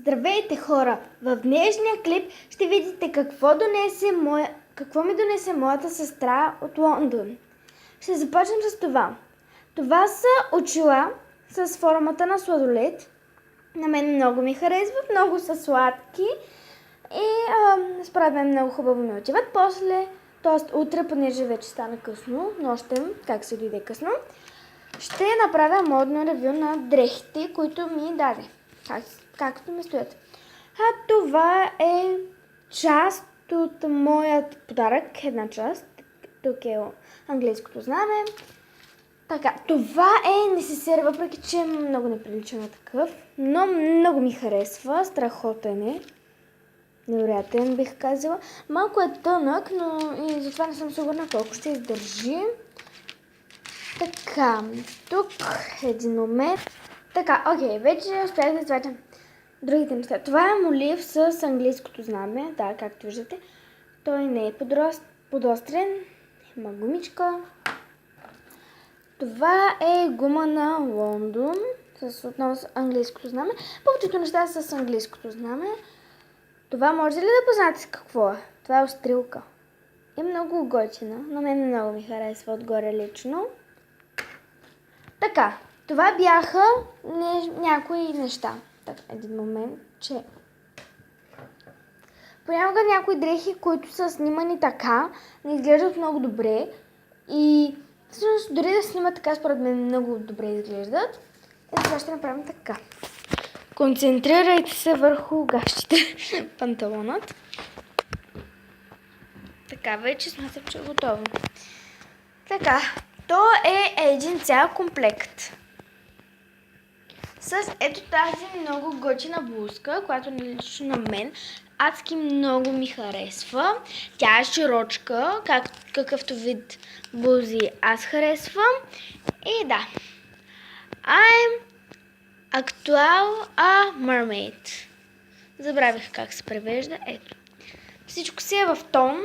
Здравейте хора! В днешния клип ще видите какво ми донесе моята сестра от Лондон. Ще започнем с това. Това са очила с формата на сладолед. На мен много ми харесват, много са сладки и според мен много хубаво ми отиват. После, т.е. утре, понеже вече стана късно, нощем, как се дойде късно, ще направя модно ревю на дрехите, които ми даде. Както ми стоят. А това е част от моят подарък, една част. Тук е английското знаме. Така, това е несесер, въпреки че много не прилича на такъв, но много ми харесва, страхотен е. Невероятен бих казала. Малко е тънък, но и затова не съм сигурна колко ще издържи. Така, тук един момент. Така, окей, вече успях да извадя другите неща. Това е молив с английското знаме, да, както виждате. Той не е подострен, има гумичка. Това е гума на Лондон, отново с английското знаме. Повечето неща са с английското знаме. Това може ли да познаете какво е? Това е острилка. Е много готина, но мен много ми харесва отгоре лично. Така, това бяха някои неща. Так, един момент, че понякога някои дрехи, които са снимани така, не изглеждат много добре и всъщност дори да снимат така, според мен много добре изглеждат. И това ще направим така. Концентрирайте се върху гащите панталонът. Така, вече смятам, че е готово. Така, то е един цял комплект. С ето тази много готина блузка, която лично на мен адски много ми харесва. Тя е широчка, какъвто вид блузи аз харесвам. И да, I'm actual a mermaid. Забравих как се превежда. Ето. Всичко си е в тон.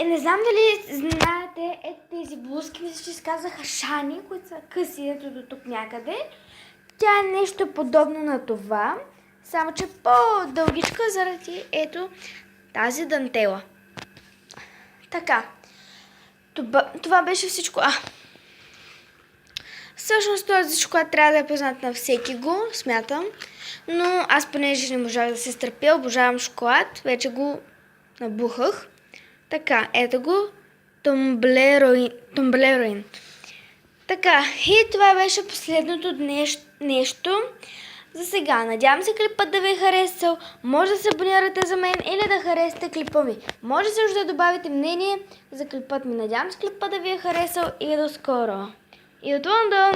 Не знам дали знаете, тези блузки, мисля, че се казаха шани, които са къси ето до тук някъде. Тя е нещо подобно на това, само че по-дългичка заради ето тази дантела. Така, това беше всичко. Всъщност този шоколад трябва да е познат на всеки го, смятам, но аз понеже не можах да се стърпя, обожавам шоколад, вече го набухах. Така, ето го, Томблероин. Така, и това беше последното нещо за сега. Надявам се клипът да ви е харесал. Може да се абонирате за мен или да харесате клипа ми. Може също да добавите мнение за клипът ми. Надявам се клипът да ви е харесал и до скоро. И от Лондон!